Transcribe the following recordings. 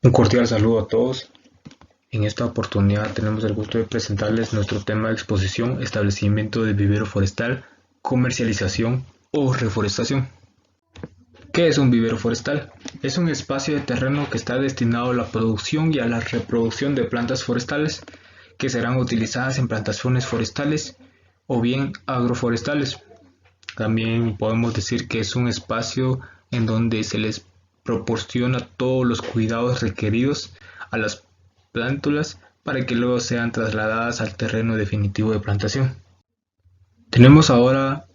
Un cordial saludo a todos. En esta oportunidad tenemos el gusto de presentarles nuestro tema de exposición, establecimiento de vivero forestal, comercialización o reforestación. ¿Qué es un vivero forestal? Es un espacio de terreno que está destinado a la producción y a la reproducción de plantas forestales que serán utilizadas en plantaciones forestales o bien agroforestales. También podemos decir que es un espacio en donde se les proporciona todos los cuidados requeridos a las plántulas para que luego sean trasladadas al terreno definitivo de plantación. Tenemos ahora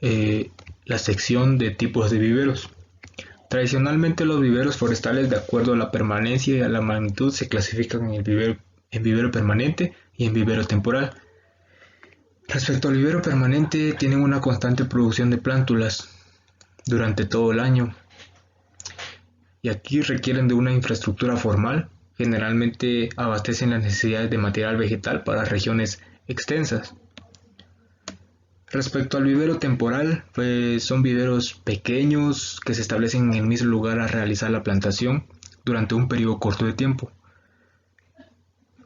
eh, la sección de tipos de viveros. Tradicionalmente los viveros forestales, de acuerdo a la permanencia y a la magnitud, se clasifican en vivero permanente y en vivero temporal. Respecto al vivero permanente, tienen una constante producción de plántulas durante todo el año y aquí requieren de una infraestructura formal. Generalmente abastecen las necesidades de material vegetal para regiones extensas. Respecto al vivero temporal, pues son viveros pequeños que se establecen en el mismo lugar a realizar la plantación durante un periodo corto de tiempo.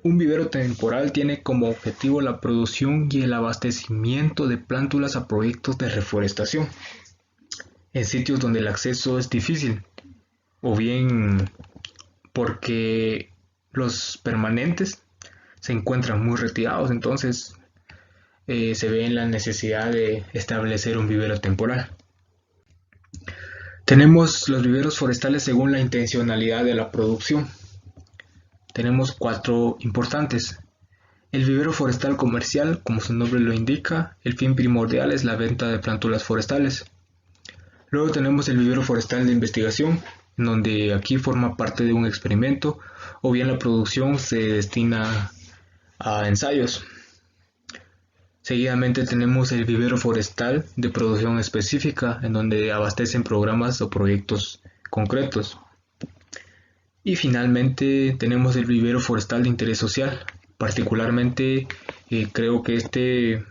Un vivero temporal tiene como objetivo la producción y el abastecimiento de plántulas a proyectos de reforestación en sitios donde el acceso es difícil, o bien porque los permanentes se encuentran muy retirados, entonces se ve en la necesidad de establecer un vivero temporal. Tenemos los viveros forestales según la intencionalidad de la producción. Tenemos cuatro importantes. El vivero forestal comercial, como su nombre lo indica, el fin primordial es la venta de plántulas forestales. Luego tenemos el vivero forestal de investigación, en donde aquí forma parte de un experimento o bien la producción se destina a ensayos. Seguidamente tenemos el vivero forestal de producción específica, en donde abastecen programas o proyectos concretos. Y finalmente tenemos el vivero forestal de interés social. Particularmente creo que este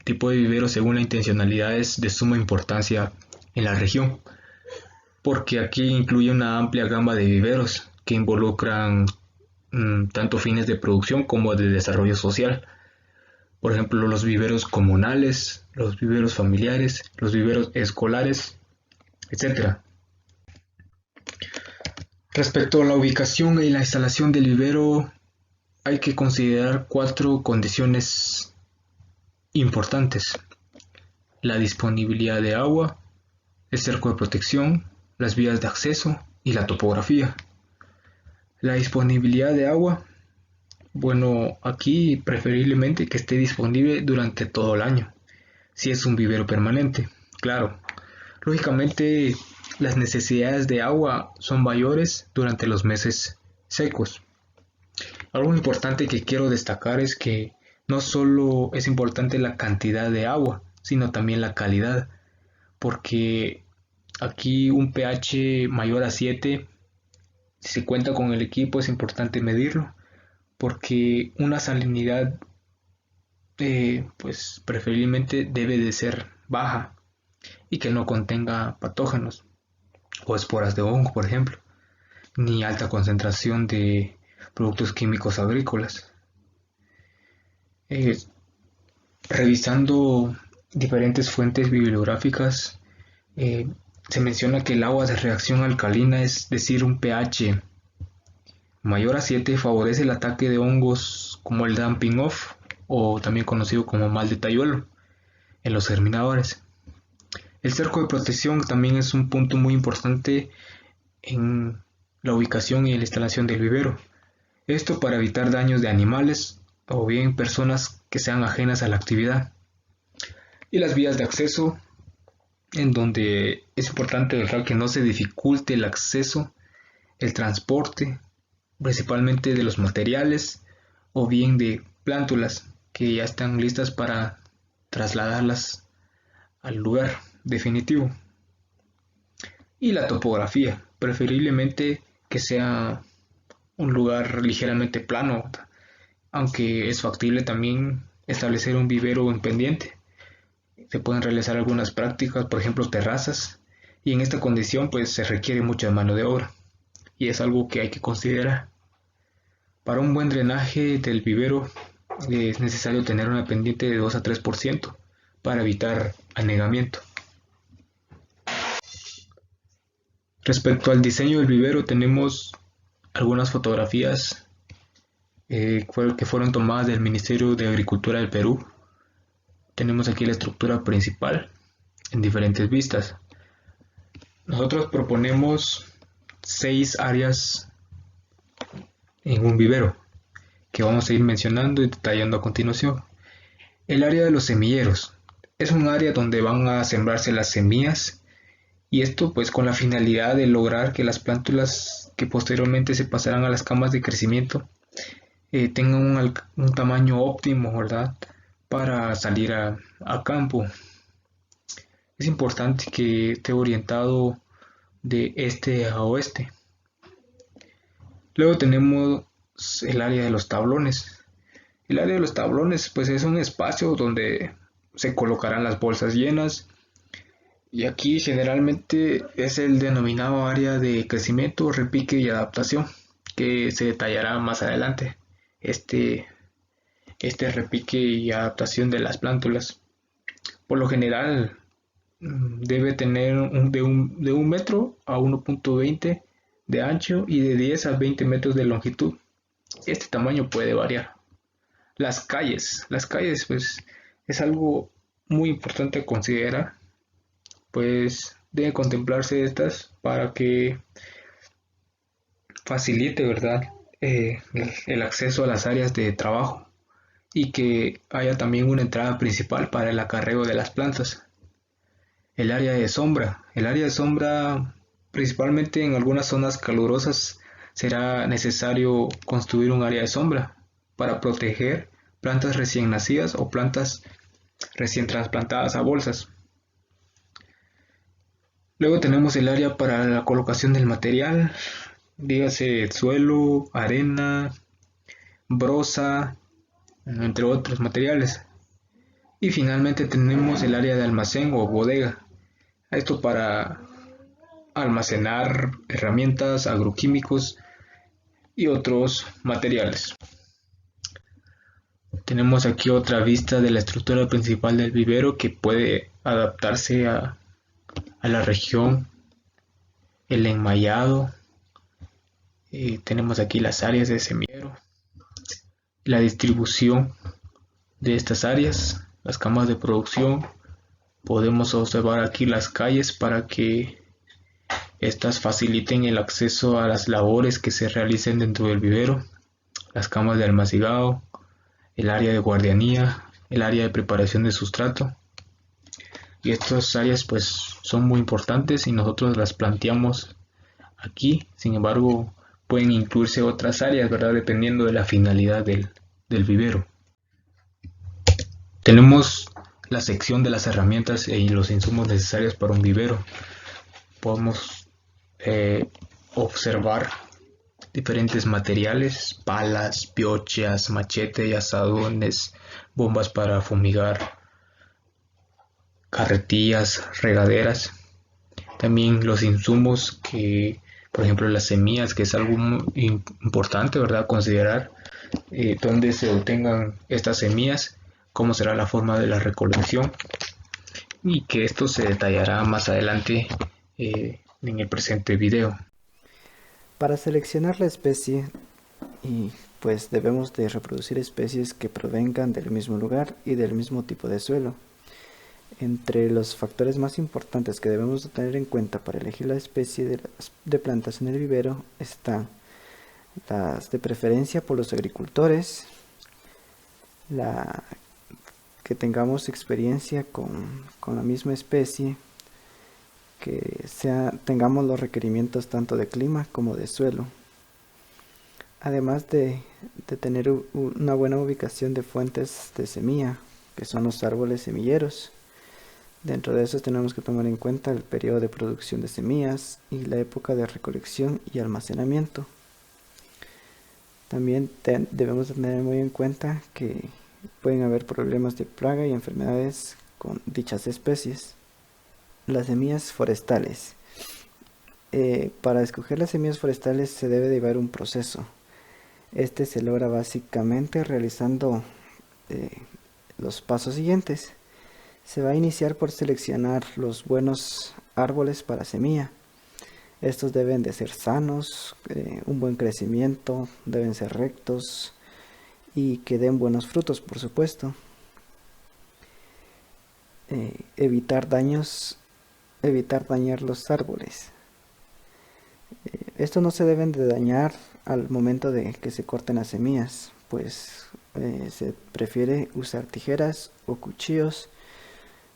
tipo de vivero, según la intencionalidad, es de suma importancia en la región, porque aquí incluye una amplia gama de viveros que involucran tanto fines de producción como de desarrollo social. Por ejemplo, los viveros comunales, los viveros familiares, los viveros escolares, etc. Respecto a la ubicación y la instalación del vivero, hay que considerar cuatro condiciones importantes: la disponibilidad de agua, el cerco de protección, las vías de acceso y la topografía. La disponibilidad de agua, bueno, aquí preferiblemente que esté disponible durante todo el año, si es un vivero permanente. Claro, lógicamente las necesidades de agua son mayores durante los meses secos. Algo importante que quiero destacar es que no solo es importante la cantidad de agua, sino también la calidad, porque aquí un pH mayor a 7, si se cuenta con el equipo, es importante medirlo, porque una salinidad pues preferiblemente debe de ser baja y que no contenga patógenos o esporas de hongo, por ejemplo, ni alta concentración de productos químicos agrícolas. Eh, Revisando diferentes fuentes bibliográficas, eh, se menciona que el agua de reacción alcalina, es decir, un pH mayor a 7, favorece el ataque de hongos como el damping off, o también conocido como mal de tayuelo, en los germinadores. El cerco de protección también es un punto muy importante en la ubicación y la instalación del vivero. Esto para evitar daños de animales o bien personas que sean ajenas a la actividad. Y las vías de acceso, en donde es importante dejar que no se dificulte el acceso, el transporte, principalmente de los materiales o bien de plántulas que ya están listas para trasladarlas al lugar definitivo. Y la topografía, preferiblemente que sea un lugar ligeramente plano, aunque es factible también establecer un vivero en pendiente. Se pueden realizar algunas prácticas, por ejemplo terrazas, y en esta condición pues se requiere mucha mano de obra. y es algo que hay que considerar. Para un buen drenaje del vivero es necesario tener una pendiente de 2 a 3% para evitar anegamiento. Respecto al diseño del vivero, tenemos algunas fotografías que fueron tomadas del Ministerio de Agricultura del Perú. Tenemos aquí la estructura principal en diferentes vistas. Nosotros proponemos 6 áreas en un vivero que vamos a ir mencionando y detallando a continuación. El área de los semilleros es un área donde van a sembrarse las semillas, y esto pues con la finalidad de lograr que las plántulas que posteriormente se pasarán a las camas de crecimiento tengan un tamaño óptimo, ¿verdad? Para salir a campo. Es importante que esté orientado de este a oeste. Luego tenemos el área de los tablones. El área de los tablones pues es un espacio donde se colocarán las bolsas llenas, y aquí generalmente es el denominado área de crecimiento, repique y adaptación, que se detallará más adelante. Este repique y adaptación de las plántulas, por lo general, debe tener de 1 metro a 1,20 de ancho y de 10 a 20 metros de longitud. Este tamaño puede variar. Las calles pues es algo muy importante a considerar, pues debe contemplarse estas para que facilite, ¿verdad? El acceso a las áreas de trabajo, y que haya también una entrada principal para el acarreo de las plantas. El área de sombra. El área de sombra, principalmente en algunas zonas calurosas, será necesario construir un área de sombra para proteger plantas recién nacidas o plantas recién trasplantadas a bolsas. Luego tenemos el área para la colocación del material, dígase suelo, arena, brosa, entre otros materiales. Y finalmente tenemos el área de almacén o bodega. Esto para almacenar herramientas, agroquímicos y otros materiales. Tenemos aquí otra vista de la estructura principal del vivero que puede adaptarse a la región. El enmayado. Tenemos aquí las áreas de semillero, la distribución de estas áreas, las camas de producción. Podemos observar aquí las calles para que estas faciliten el acceso a las labores que se realicen dentro del vivero, las camas de almacenado, el área de guardianía, el área de preparación de sustrato. Y estas áreas pues son muy importantes y nosotros las planteamos aquí. Sin embargo, pueden incluirse otras áreas, ¿verdad? Dependiendo de la finalidad del vivero. Tenemos la sección de las herramientas y los insumos necesarios para un vivero. Podemos observar diferentes materiales: palas, piochas, machete y azadones, bombas para fumigar, carretillas, regaderas. También los insumos que, por ejemplo, las semillas, que es algo muy importante, ¿verdad? Considerar dónde se obtengan estas semillas, cómo será la forma de la recolección, y que esto se detallará más adelante en el presente video. Para seleccionar la especie, pues debemos de reproducir especies que provengan del mismo lugar y del mismo tipo de suelo. Entre los factores más importantes que debemos de tener en cuenta para elegir la especie de plantas en el vivero están las de preferencia por los agricultores, que tengamos experiencia con la misma especie, que tengamos los requerimientos tanto de clima como de suelo, además de tener una buena ubicación de fuentes de semilla, que son los árboles semilleros. Dentro de eso tenemos que tomar en cuenta el periodo de producción de semillas y la época de recolección y almacenamiento. También debemos tener muy en cuenta que pueden haber problemas de plaga y enfermedades con dichas especies. Las semillas forestales. Para escoger las semillas forestales se debe de llevar un proceso. Este se logra básicamente realizando los pasos siguientes. Se va a iniciar por seleccionar los buenos árboles para semilla. Estos deben de ser sanos, un buen crecimiento, deben ser rectos y que den buenos frutos, por supuesto. Evitar dañar los árboles. Estos no se deben de dañar al momento de que se corten las semillas, pues se prefiere usar tijeras o cuchillos,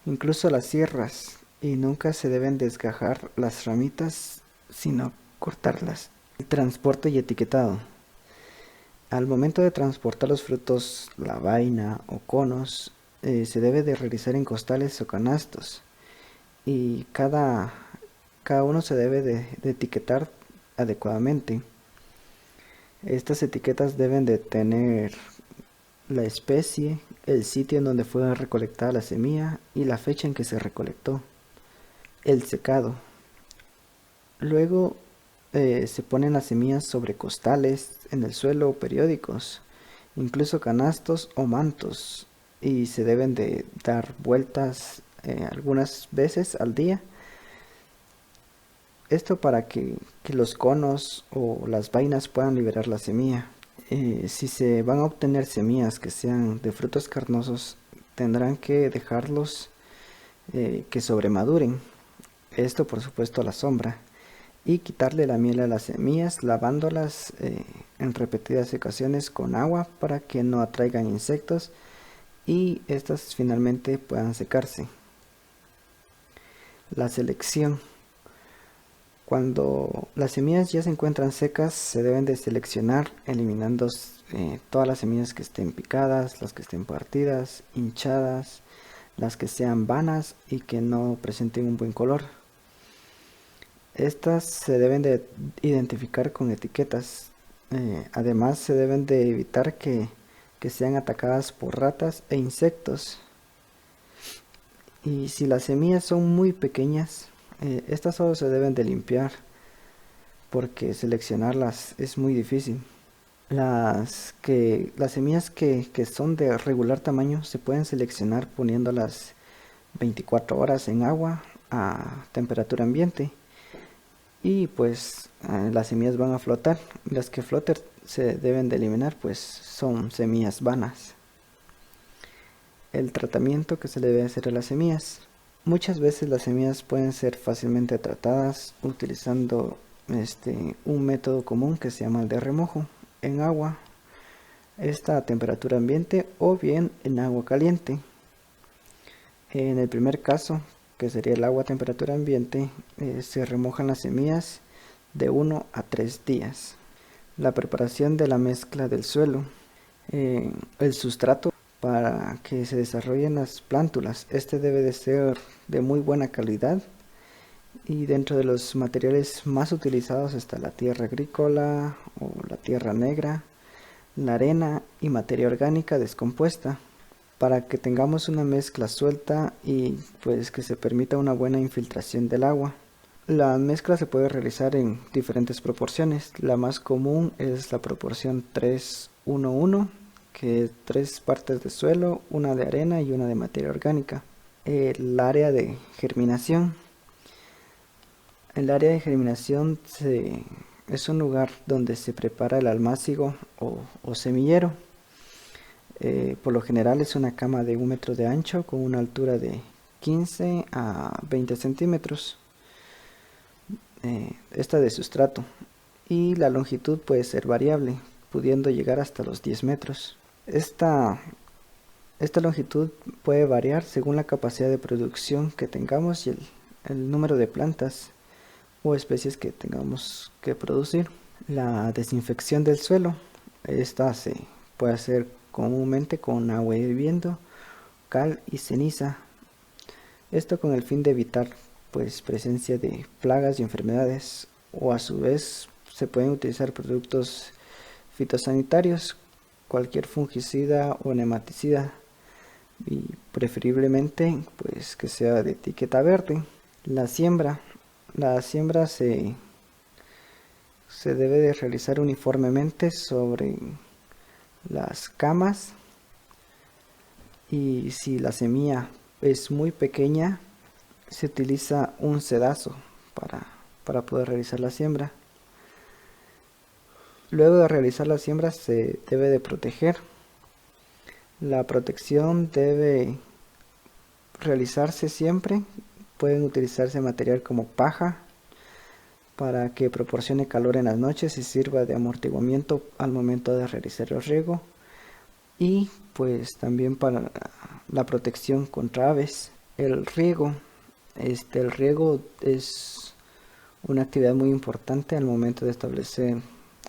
incluso las sierras, y nunca se deben desgajar las ramitas sino cortarlas. El transporte y etiquetado. Al momento de transportar los frutos, la vaina o conos, se debe de realizar en costales o canastos, y cada uno se debe de etiquetar adecuadamente. Estas etiquetas deben de tener la especie, el sitio en donde fue recolectada la semilla y la fecha en que se recolectó. El secado. Luego se ponen las semillas sobre costales, en el suelo o periódicos, incluso canastos o mantos, y se deben de dar vueltas algunas veces al día. Esto para que los conos o las vainas puedan liberar la semilla. Si se van a obtener semillas que sean de frutos carnosos, tendrán que dejarlos que sobremaduren. Esto por supuesto a la sombra. Y quitarle la miel a las semillas, lavándolas en repetidas ocasiones con agua para que no atraigan insectos y estas finalmente puedan secarse. La selección. Cuando las semillas ya se encuentran secas, se deben de seleccionar eliminando todas las semillas que estén picadas, las que estén partidas, hinchadas, las que sean vanas y que no presenten un buen color. Estas se deben de identificar con etiquetas. Además se deben de evitar que sean atacadas por ratas e insectos. Y si las semillas son muy pequeñas, estas solo se deben de limpiar porque seleccionarlas es muy difícil. Las semillas que son de regular tamaño se pueden seleccionar poniéndolas 24 horas en agua a temperatura ambiente. Y pues las semillas van a flotar. Las que floten se deben de eliminar, pues son semillas vanas. El tratamiento que se le debe hacer a las semillas. Muchas veces las semillas pueden ser fácilmente tratadas utilizando un método común que se llama el de remojo en agua, esta a temperatura ambiente o bien en agua caliente. En el primer caso, que sería el agua a temperatura ambiente, se remojan las semillas de 1 a 3 días. La preparación de la mezcla del suelo. El sustrato para que se desarrollen las plántulas. Este debe de ser de muy buena calidad y dentro de los materiales más utilizados está la tierra agrícola o la tierra negra, la arena y materia orgánica descompuesta, para que tengamos una mezcla suelta y pues que se permita una buena infiltración del agua. La mezcla se puede realizar en diferentes proporciones. La más común es la proporción 3-1-1, que es 3 partes de suelo, una de arena y una de materia orgánica. El área de germinación. El área de germinación es un lugar donde se prepara el almácigo o semillero. Por lo general es una cama de 1 metro de ancho con una altura de 15 a 20 centímetros. Esta de sustrato. Y la longitud puede ser variable, pudiendo llegar hasta los 10 metros. Esta longitud puede variar según la capacidad de producción que tengamos y el número de plantas o especies que tengamos que producir. La desinfección del suelo. Esta se puede hacer comúnmente con agua hirviendo, cal y ceniza. Esto con el fin de evitar pues presencia de plagas y enfermedades, o a su vez se pueden utilizar productos fitosanitarios, cualquier fungicida o nematicida, y preferiblemente pues que sea de etiqueta verde. La siembra se se debe de realizar uniformemente sobre las camas, y si la semilla es muy pequeña se utiliza un sedazo para poder realizar la siembra. Luego de realizar la siembra se debe de proteger. La protección debe realizarse siempre. Pueden utilizarse material como paja para que proporcione calor en las noches y sirva de amortiguamiento al momento de realizar el riego. Y pues también para la protección contra aves. El riego es una actividad muy importante al momento de establecer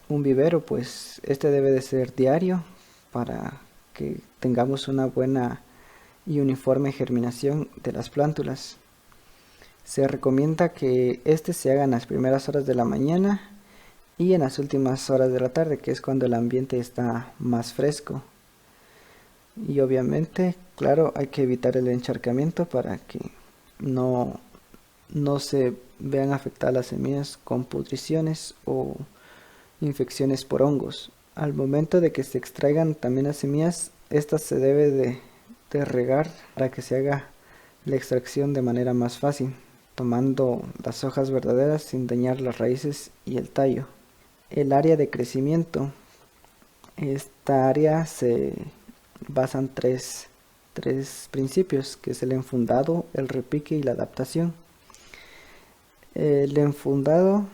un vivero, pues este debe de ser diario para que tengamos una buena y uniforme germinación de las plántulas. Se recomienda que este se haga en las primeras horas de la mañana y en las últimas horas de la tarde, que es cuando el ambiente está más fresco. Y obviamente, claro, hay que evitar el encharcamiento para que no se vean afectadas las semillas con pudriciones o infecciones por hongos. Al momento de que se extraigan también las semillas, estas se debe de regar para que se haga la extracción de manera más fácil, tomando las hojas verdaderas sin dañar las raíces y el tallo. El área de crecimiento. Esta área se basa en tres principios, que es el enfundado, el repique y la adaptación. El enfundado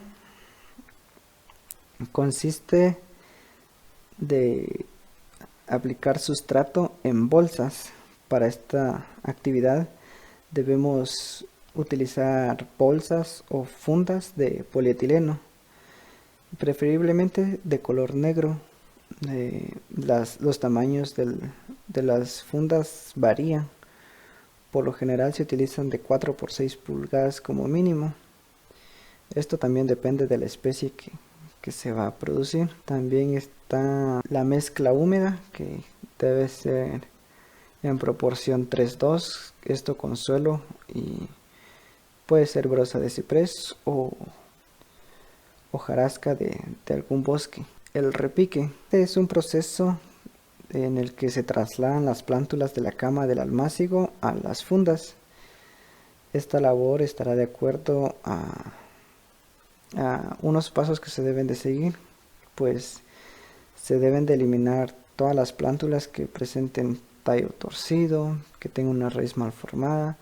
consiste de aplicar sustrato en bolsas. Para esta actividad debemos utilizar bolsas o fundas de polietileno, preferiblemente de color negro. Los tamaños de las fundas varían. Por lo general se utilizan de 4 por 6 pulgadas como mínimo. Esto también depende de la especie que se va a producir. También está la mezcla húmeda, que debe ser en proporción 3:2, esto con suelo, y puede ser brosa de ciprés o hojarasca de algún bosque. El repique es un proceso en el que se trasladan las plántulas de la cama del almácigo a las fundas. Esta labor estará de acuerdo a unos pasos que se deben de seguir, pues se deben de eliminar todas las plántulas que presenten tallo torcido, que tengan una raíz mal formada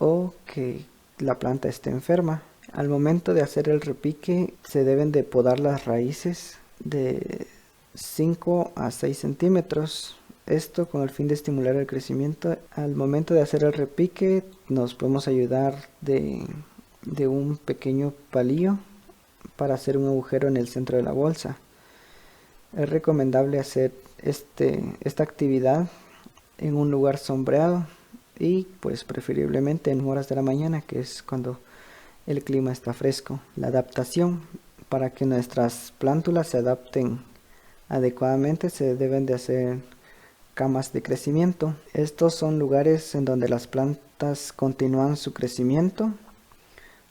o que la planta esté enferma. Al momento de hacer el repique se deben de podar las raíces de 5 a 6 centímetros. Esto con el fin de estimular el crecimiento. Al momento de hacer el repique nos podemos ayudar de un pequeño palillo para hacer un agujero en el centro de la bolsa. Es recomendable hacer esta actividad en un lugar sombreado y pues preferiblemente en horas de la mañana, que es cuando el clima está fresco. La adaptación. Para que nuestras plántulas se adapten adecuadamente se deben de hacer camas de crecimiento. Estos son lugares en donde las plantas continúan su crecimiento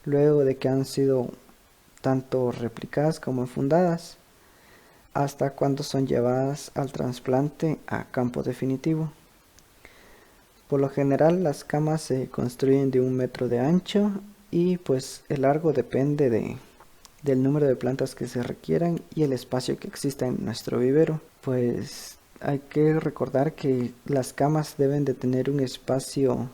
luego de que han sido tanto replicadas como enfundadas, hasta cuando son llevadas al trasplante a campo definitivo. Por lo general las camas se construyen de 1 metro de ancho y pues el largo depende del número de plantas que se requieran y el espacio que exista en nuestro vivero. Pues hay que recordar que las camas deben de tener un espacio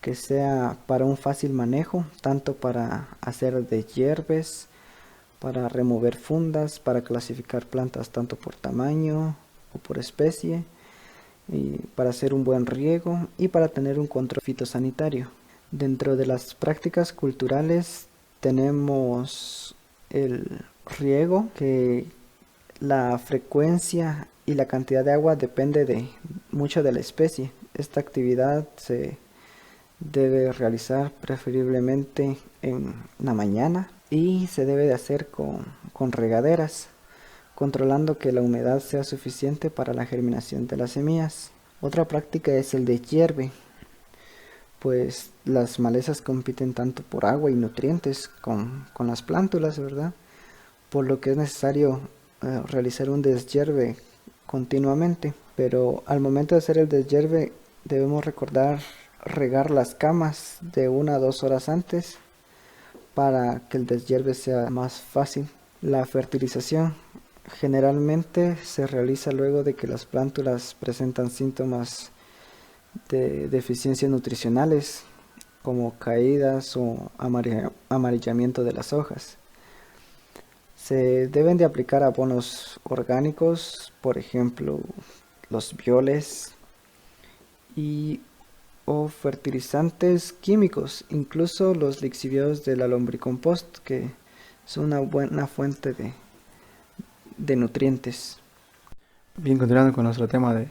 que sea para un fácil manejo, tanto para hacer deshierves, para remover fundas, para clasificar plantas tanto por tamaño o por especie, y para hacer un buen riego y para tener un control fitosanitario. Dentro de las prácticas culturales tenemos el riego, que la frecuencia y la cantidad de agua depende mucho de la especie. Esta actividad se debe realizar preferiblemente en la mañana y se debe de hacer con regaderas, controlando que la humedad sea suficiente para la germinación de las semillas. Otra práctica es el deshierve, pues las malezas compiten tanto por agua y nutrientes con las plántulas, ¿verdad? por lo que es necesario realizar un deshierve continuamente. Pero al momento de hacer el deshierve debemos recordar regar las camas de 1 a 2 horas antes para que el deshierve sea más fácil. La fertilización generalmente se realiza luego de que las plántulas presentan síntomas de deficiencias nutricionales como caídas o amarillamiento de las hojas. Se deben de aplicar abonos orgánicos, por ejemplo, los bioles y o fertilizantes químicos, incluso los lixiviados de la lombricompost, que son una buena fuente de nutrientes. Bien, continuando con nuestro tema de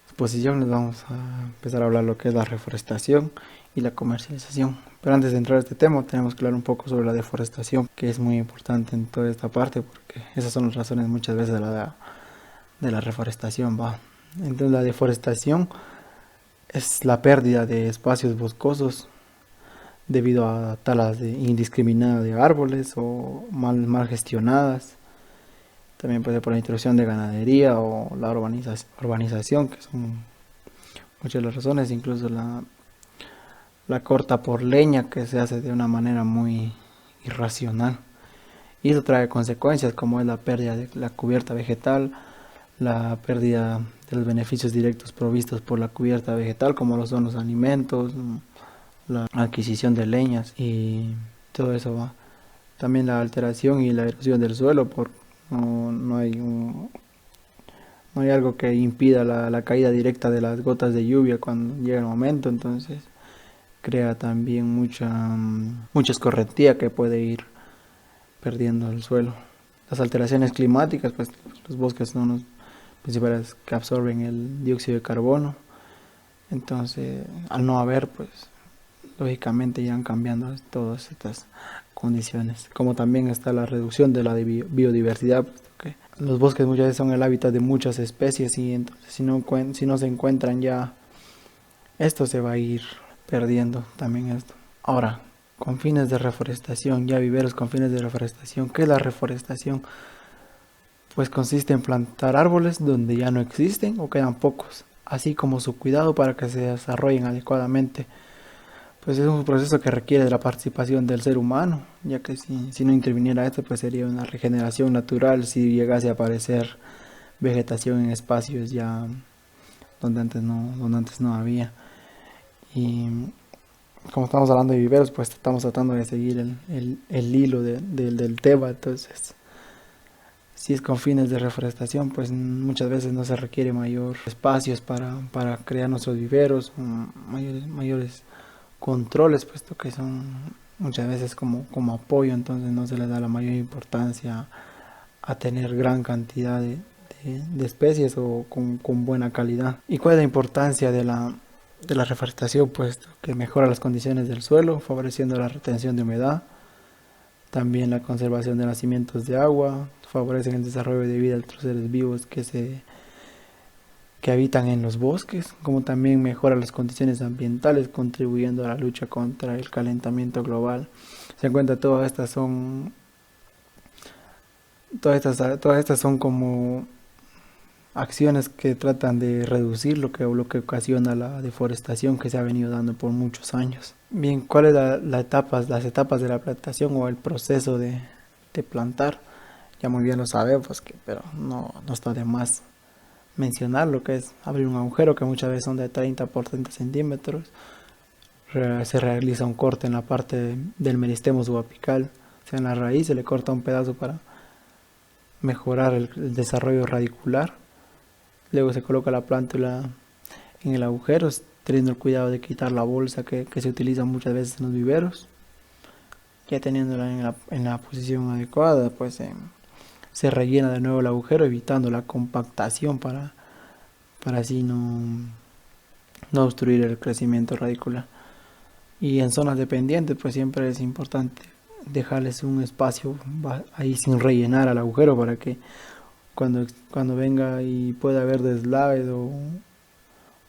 exposición, les vamos a empezar a hablar lo que es la reforestación y la comercialización. Pero antes de entrar a este tema, tenemos que hablar un poco sobre la deforestación, que es muy importante en toda esta parte, porque esas son las razones muchas veces de la reforestación, ¿va? Entonces la deforestación es la pérdida de espacios boscosos debido a talas indiscriminada de árboles o mal gestionadas. También puede ser por la introducción de ganadería o la urbanización, que son muchas de las razones, incluso la corta por leña, que se hace de una manera muy irracional. Y eso trae consecuencias como es la pérdida de la cubierta vegetal, la pérdida de los beneficios directos provistos por la cubierta vegetal, como lo son los alimentos, la adquisición de leñas y todo eso va. También la alteración y la erosión del suelo, no hay algo que impida la caída directa de las gotas de lluvia cuando llega el momento, entonces crea también mucha escorrentía que puede ir perdiendo el suelo. Las alteraciones climáticas, pues los bosques son los principales que absorben el dióxido de carbono, entonces al no haber, pues lógicamente irán cambiando todas estas condiciones. Como también está la reducción de la biodiversidad, porque los bosques muchas veces son el hábitat de muchas especies y entonces si no se encuentran ya, esto se va a ir perdiendo también esto. Ahora, con fines de reforestación, ya viveros con fines de reforestación. ¿Qué es la reforestación? Pues consiste en plantar árboles donde ya no existen o quedan pocos, así como su cuidado para que se desarrollen adecuadamente. Pues es un proceso que requiere de la participación del ser humano, ya que si no interviniera esto, pues sería una regeneración natural si llegase a aparecer vegetación en espacios ya donde antes no había. Y como estamos hablando de viveros, pues estamos tratando de seguir el hilo del tema. Entonces, si es con fines de reforestación, pues muchas veces no se requiere mayor espacios para crear nuestros viveros, mayores controles, puesto que son muchas veces como apoyo, entonces no se le da la mayor importancia a tener gran cantidad de especies o con buena calidad. ¿Y cuál es la importancia de la reforestación? Puesto que mejora las condiciones del suelo, favoreciendo la retención de humedad, también la conservación de nacimientos de agua, favorecen el desarrollo de vida de otros seres vivos que habitan en los bosques, como también mejora las condiciones ambientales, contribuyendo a la lucha contra el calentamiento global. Se encuentra todas estas son como acciones que tratan de reducir lo que ocasiona la deforestación que se ha venido dando por muchos años. Bien, ¿cuáles son las etapas de la plantación o el proceso de plantar? Ya muy bien lo sabemos, pero no está de más mencionar lo que es abrir un agujero, que muchas veces son de 30 por 30 centímetros. Se realiza un corte en la parte del meristemo subapical, o sea, en la raíz se le corta un pedazo para mejorar el desarrollo radicular. Luego se coloca la plántula en el agujero, teniendo el cuidado de quitar la bolsa que se utiliza muchas veces en los viveros. Ya teniéndola en la posición adecuada, pues se rellena de nuevo el agujero, evitando la compactación para así no obstruir el crecimiento radicular. Y en zonas dependientes, pues siempre es importante dejarles un espacio ahí sin rellenar al agujero, para que cuando venga y pueda haber deslaves o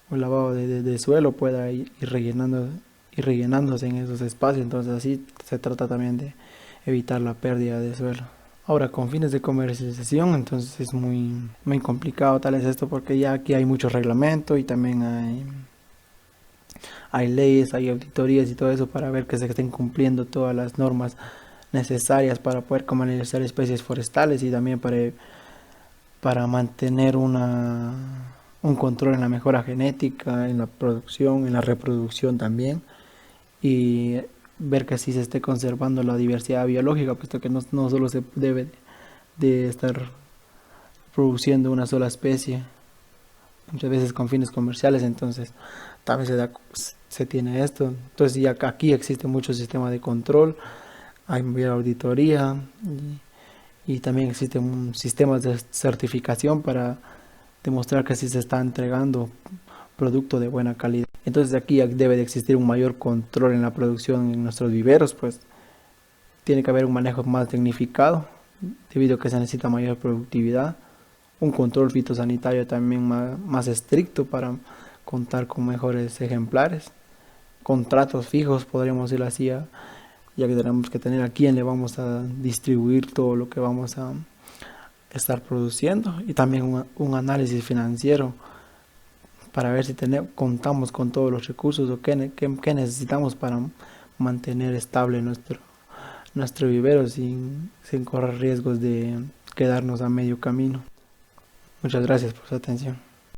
lavado de suelo, pueda ir rellenándose en esos espacios. Entonces así se trata también de evitar la pérdida de suelo. Ahora, con fines de comercialización, entonces es muy complicado tal vez esto, porque ya aquí hay mucho reglamento y también hay leyes, hay auditorías y todo eso para ver que se estén cumpliendo todas las normas necesarias para poder comercializar especies forestales, y también para mantener un control en la mejora genética, en la producción, en la reproducción también, y ver que así se esté conservando la diversidad biológica, puesto que no solo se debe de estar produciendo una sola especie, muchas veces con fines comerciales. Entonces también se tiene esto. Entonces ya aquí existe mucho sistema de control, hay auditoría, y también existen sistemas de certificación para demostrar que sí se está entregando producto de buena calidad. Entonces aquí debe de existir un mayor control en la producción en nuestros viveros, pues tiene que haber un manejo más tecnificado debido a que se necesita mayor productividad, un control fitosanitario también más estricto para contar con mejores ejemplares, contratos fijos, podríamos decirlo así, ya que tenemos que tener a quién le vamos a distribuir todo lo que vamos a estar produciendo, y también un análisis financiero para ver si contamos con todos los recursos o qué necesitamos para mantener estable nuestro vivero sin correr riesgos de quedarnos a medio camino. Muchas gracias por su atención.